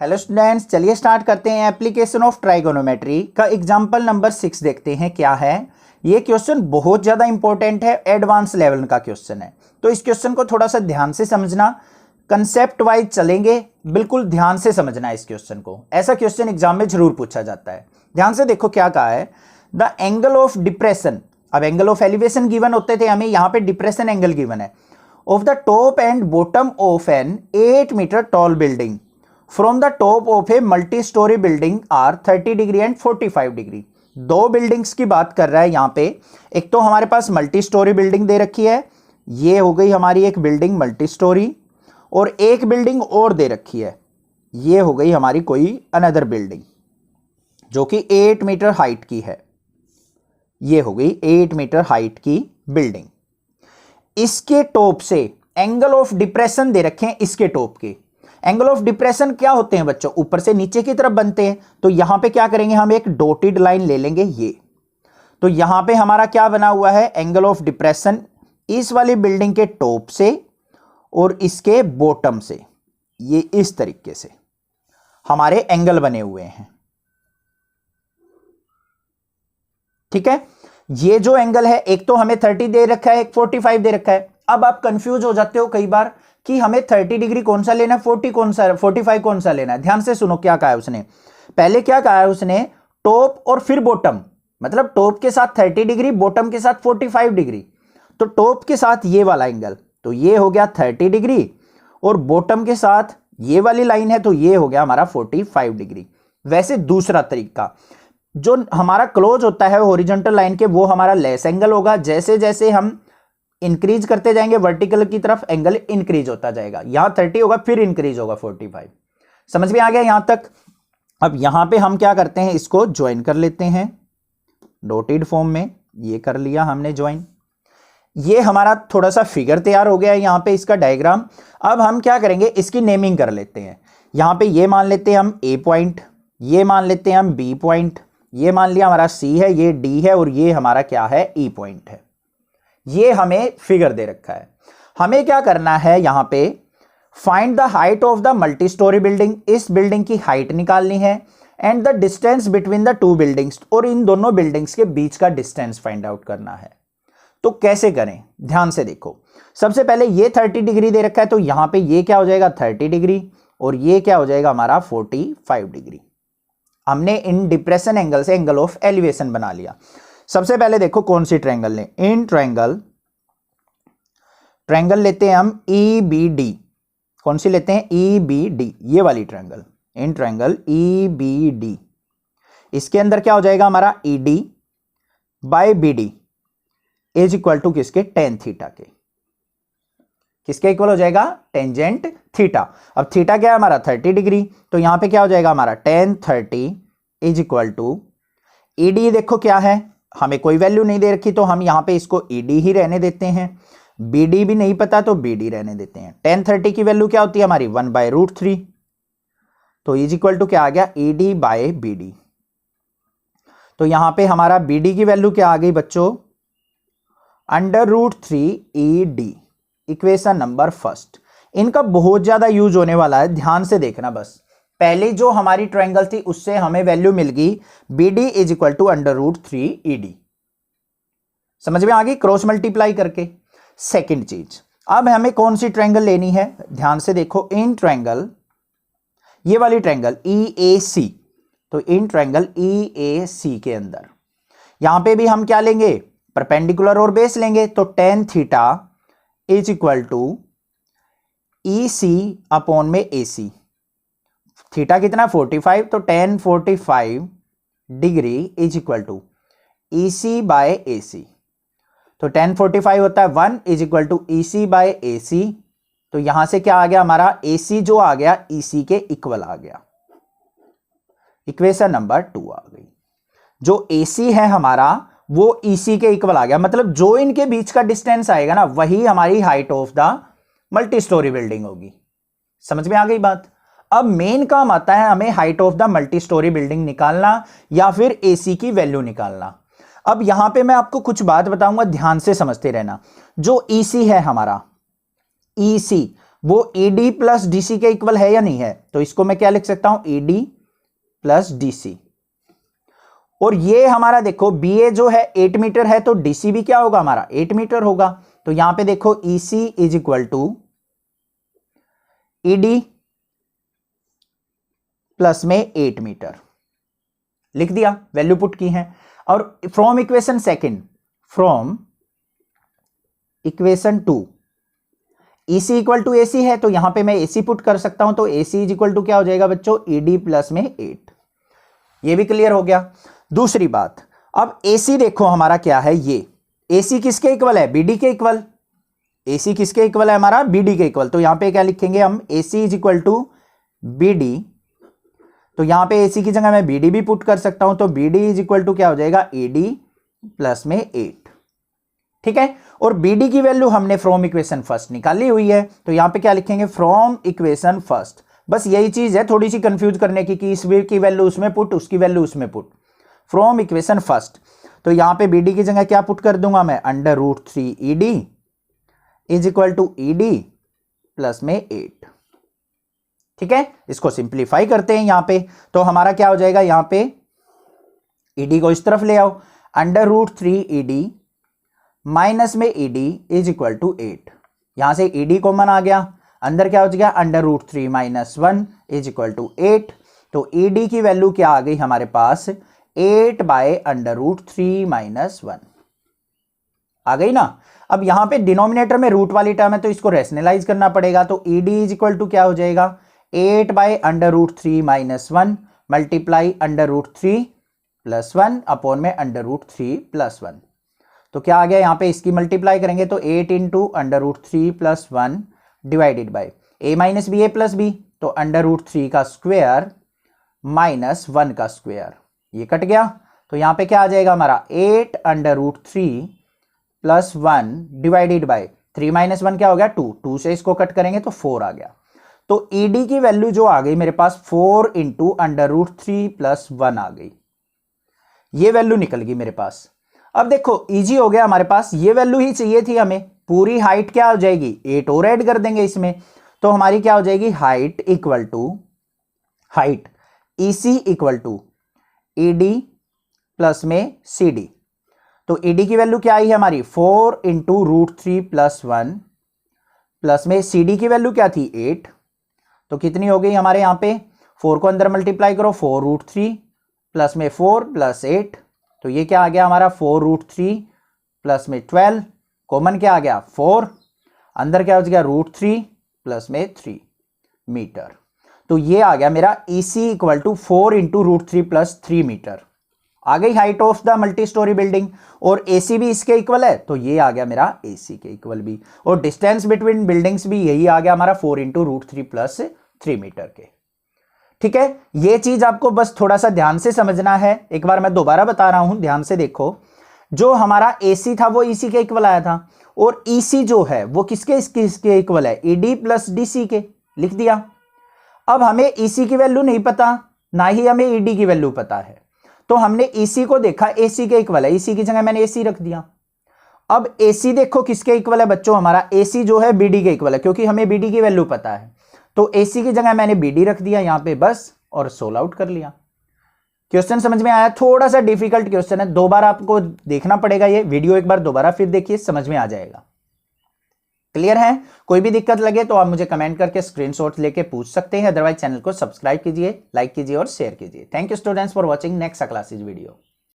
Hello students, चलिए start करते हैं। एप्लीकेशन ऑफ ट्राइगोनोमेट्री का एग्जांपल नंबर 6 देखते हैं क्या है। ये क्वेश्चन बहुत ज़्यादा इंपॉर्टेंट है, एडवांस लेवल का क्वेश्चन है। तो इस क्वेश्चन को थोड़ा सा ध्यान से समझना, कंसेप्ट वाइज चलेंगे, बिल्कुल ध्यान से समझना इस क्वेश्चन को। ऐसा क्वेश्चन एग्जाम में जरूर पूछा जाता है। ध्यान से देखो क्या कहा है, द एंगल ऑफ डिप्रेशन। अब एंगल ऑफ एलिवेशन गिवन होते थे हमें, यहाँ पे डिप्रेशन एंगल गिवन है। Of the top and bottom of an 8 metre tall building from the top of a multi storey building are 30 degree and 45 degree. दो buildings की बात कर रहा है यहाँ पे। एक तो हमारे पास मल्टी स्टोरी बिल्डिंग दे रखी है, ये हो गई हमारी एक बिल्डिंग मल्टी स्टोरी, और एक बिल्डिंग और दे रखी है, ये हो गई हमारी कोई अनदर बिल्डिंग जो कि 8 मीटर हाइट की है। ये हो गई 8 मीटर हाइट की बिल्डिंग। इसके टॉप से एंगल ऑफ डिप्रेशन दे रखे हैं। इसके टॉप के एंगल ऑफ डिप्रेशन क्या होते हैं बच्चों, ऊपर से नीचे की तरफ बनते हैं। तो यहां पे क्या करेंगे, हम एक डॉटेड लाइन ले लेंगे ये। तो यहां पे हमारा क्या बना हुआ है, एंगल ऑफ डिप्रेशन इस वाली बिल्डिंग के टॉप से और इसके बॉटम से, ये इस तरीके से हमारे एंगल बने हुए हैं। ठीक है, ये जो एंगल है, एक तो हमें 30 दे रखा है, एक 45 दे रखा है। अब आप कंफ्यूज हो जाते हो कई बार कि हमें 30 डिग्री कौन सा लेना है, 45 कौन सा लेना है। ध्यान से सुनो क्या कहा है उसने। पहले क्या कहा है उसने, टॉप और फिर बॉटम, मतलब टॉप के साथ 30 डिग्री, बॉटम के साथ 45 डिग्री। तो टॉप के साथ ये वाला एंगल, तो ये हो गया 30 डिग्री, और बॉटम के साथ ये वाली लाइन है, तो ये हो गया हमारा 45 डिग्री। वैसे दूसरा तरीका, जो हमारा क्लोज होता है हॉरिजॉन्टल लाइन के, वो हमारा लेस एंगल होगा। जैसे जैसे हम इंक्रीज करते जाएंगे वर्टिकल की तरफ, एंगल इंक्रीज होता जाएगा। यहां 30 होगा, फिर इंक्रीज होगा 45। समझ में आ गया यहां तक। अब यहां पे हम क्या करते हैं, इसको ज्वाइन कर लेते हैं डॉटेड फॉर्म में। ये कर लिया हमने ज्वाइन। ये हमारा थोड़ा सा फिगर तैयार हो गया है यहां पे, इसका डायग्राम। अब हम क्या करेंगे, इसकी नेमिंग कर लेते हैं। यहां पे ये मान लेते हैं हम ए पॉइंट, ये मान लेते हैं हम बी पॉइंट, ये मान लिया हमारा सी है, ये डी है, और ये हमारा क्या है, ई पॉइंट है। ये हमें फिगर दे रखा है। हमें क्या करना है यहां पे, find the height of the multi storey building. इस बिल्डिंग की हाइट निकालनी है, and the distance between the two buildings, और इन दोनों बिल्डिंग्स के बीच का डिस्टेंस फाइंड आउट करना है। तो कैसे करें, ध्यान से देखो। सबसे पहले ये 30 डिग्री दे रखा है, तो यहां पे ये क्या हो जाएगा 30 डिग्री, और ये क्या हो जाएगा हमारा 45 डिग्री। हमने इन डिप्रेशन एंगल से एंगल ऑफ एलिवेशन बना लिया। सबसे पहले देखो कौन सी ट्रायंगल लें, इन ट्रायंगल लेते हैं हम EBD। कौन सी लेते हैं, EBD, ये वाली ट्रायंगल, इन ट्रायंगल EBD। इसके अंदर क्या हो जाएगा हमारा ED by BD is equal to किसके, tan थीटा के। किसके इक्वल हो जाएगा, टेंजेंट थीटा। अब थीटा क्या है हमारा 30 डिग्री, तो यहां पे क्या हो जाएगा हमारा tan 30 is equal to ED। देखो क्या है, हमें कोई वैल्यू नहीं दे रखी, तो हम यहां पे इसको ED ही रहने देते हैं। BD भी नहीं पता, तो BD रहने देते हैं। tan 30 की वैल्यू क्या होती है हमारी 1/√3, तो इज इक्वल टू क्या आ गया, ED बाय BD। तो यहां पे हमारा BD की वैल्यू क्या आ गई बच्चों, √3 ED। Equation number first. इनका बहुत ज्यादा यूज होने वाला है, ध्यान से देखना बस। पहले जो हमारी ट्रायंगल थी उससे हमें वैल्यू मिल गई BD is equal to √3 ED। समझ में आ गई, क्रॉस मल्टीप्लाई करके। सेकंड चीज, अब हमें कौन सी ट्रायंगल लेनी है, ध्यान से देखो। इन ट्रायंगल, ये वाली ट्रायंगल EAC, तो इन ट्रायंगल EAC के अंदर यहां पे भी हम क्या लेंगे, परपेंडिकुलर और बेस लेंगे। तो tan theta is equal to EC upon में AC। थीटा कितना 45, तो tan 45 degree is equal to EC by AC। तो tan 45 होता है 1 is equal to EC by AC। तो यहां से क्या आ गया हमारा, AC जो आ गया EC के इक्वल आ गया। इक्वेशन नंबर 2 आ गई। जो AC है हमारा वो EC के इक्वल आ गया, मतलब जो इनके बीच का डिस्टेंस आएगा ना, वही हमारी height of the multi storey building होगी। समझ में आ गई बात। अब मेन काम आता है हमें height of the multi storey building निकालना, या फिर AC की वैल्यू निकालना। अब यहां पे मैं आपको कुछ बात बताऊंगा, ध्यान से समझते रहना। जो EC है हमारा, EC वो ED प्लस DC के इक्वल है या नहीं है, तो इसको मैं क्या लिख सकता हूं, ED प्लस DC। और ये हमारा देखो BA जो है 8 मीटर है, तो DC भी क्या होगा हमारा 8 मीटर होगा। तो यहां पे देखो EC is equal to ED plus में 8 मीटर लिख दिया, वैल्यू पुट की है। और from equation second, from equation 2 EC equal to AC है, तो यहां पे मैं AC पुट कर सकता हूं, तो AC इज इक्वल टू क्या हो जाएगा बच्चों, ED प्लस में 8। ये भी क्लियर हो गया। दूसरी बात, अब AC देखो हमारा क्या है, ये AC किसके इक्वल है, BD के इक्वल। AC किसके इक्वल है हमारा, BD के इक्वल। तो यहां पे क्या लिखेंगे हम, AC is equal to BD। तो यहां पे AC की जगह मैं BD भी पुट कर सकता हूं, तो BD इज इक्वल टू क्या हो जाएगा, ED प्लस में 8। ठीक है। और BD की वैल्यू हमने फ्रॉम इक्वेशन फर्स्ट निकाली हुई है, तो यहां पे क्या लिखेंगे, फ्रॉम इक्वेशन फर्स्ट। बस यही चीज है थोड़ी सी कंफ्यूज करने की कि इस की वैल्यू उसमें पुट, उसकी वैल्यू उसमें पुट। फ्रॉम इक्वेशन फर्स्ट, तो यहां पे BD की जगह क्या पुट कर दूंगा मैं, √3 ED is equal to ED plus में 8। ठीक है, इसको सिंप्लीफाई करते हैं यहां पे, तो हमारा क्या हो जाएगा, यहां पे ED को इस तरफ ले आओ, √3 ED माइनस में ED इज इक्वल टू 8। यहां से ED कॉमन आ गया, अंदर क्या हो गया, √3 माइनस 1 इज इक्वल टू 8। तो ED की वैल्यू क्या आ गई हमारे पास, 8 बाय √3 माइनस 1 आ गई ना। अब यहां पे डिनोमिनेटर में रूट वाली टर्म है, तो इसको रेशनलाइज करना पड़ेगा। तो ED इज इक्वल टू क्या हो जाएगा, 8 by √3 minus 1 multiply √3 plus 1 upon में √3 प्लस 1। तो क्या आ गया, यहां पे इसकी मल्टीप्लाई करेंगे तो 8 into √3 plus 1 divided by a minus B A plus B, तो √3 का स्क्वायर माइनस 1 का स्क्वायर, ये कट गया। तो यहां पे क्या आ जाएगा हमारा, 8 √3 प्लस 1 डिवाइडेड बाई 3 माइनस 1 क्या हो गया, 2। 2 से इसको कट करेंगे तो 4 आ गया। तो ED की वैल्यू जो आ गई मेरे पास 4 इंटू √3 प्लस 1 आ गई, ये वैल्यू निकल गई मेरे पास। अब देखो इजी हो गया हमारे पास, ये वैल्यू ही चाहिए थी हमें। पूरी हाइट क्या हो जाएगी, 8 और ऐड कर देंगे इसमें, तो हमारी क्या हो जाएगी, height equal to height EC equal to ED plus में CD। तो ED की वैल्यू क्या आई है हमारी, 4 इंटू √3 प्लस 1 प्लस में CD की वैल्यू क्या थी, 8। तो कितनी हो गई हमारे यहां पे, 4 को अंदर मल्टीप्लाई करो, 4√3 प्लस में 4 प्लस 8, तो ये क्या आ गया हमारा, 4√3 प्लस में 12, कॉमन क्या आ गया 4, अंदर क्या हो गया √3 प्लस में 3 मीटर। तो ये आ गया मेरा EC equal to 4 into √3 plus 3 metre. आ गई height of the multi storey building, और AC भी इसके इक्वल है, तो ये आ गया मेरा AC के इक्वल भी, और डिस्टेंस बिटवीन बिल्डिंग्स भी यही आ गया हमारा 4 इंटू √3 प्लस 3 मीटर के। ठीक है, ये चीज आपको बस थोड़ा सा ध्यान से समझना है। एक बार मैं दोबारा बता रहा हूं, ध्यान से देखो। जो हमारा AC था वो EC के इक्वल आया था, और EC जो है वो किसके इक्वल है, ED प्लस DC के, लिख दिया। अब हमें EC की वैल्यू नहीं पता, ना ही हमें ED की वैल्यू पता है, तो हमने EC को देखा AC के इक्वल है, EC की जगह मैंने AC रख दिया। अब AC देखो किसके इक्वल है बच्चों, हमारा AC जो है BD के इक्वल है, क्योंकि हमें BD की वैल्यू पता है। तो AC की जगह मैंने BD रख दिया यहां पे बस, और सोल्व आउट कर लिया। क्वेश्चन समझ में आया, थोड़ा सा डिफिकल्ट क्वेश्चन है, दो बार आपको देखना पड़ेगा ये वीडियो, एक बार दोबारा फिर देखिए, समझ में आ जाएगा। क्लियर है, कोई भी दिक्कत लगे तो आप मुझे कमेंट करके स्क्रीनशॉट लेके पूछ सकते हैं, अदरवाइज चैनल को सब्सक्राइब कीजिए, लाइक कीजिए और शेयर कीजिए। Thank you students for watching next classes video.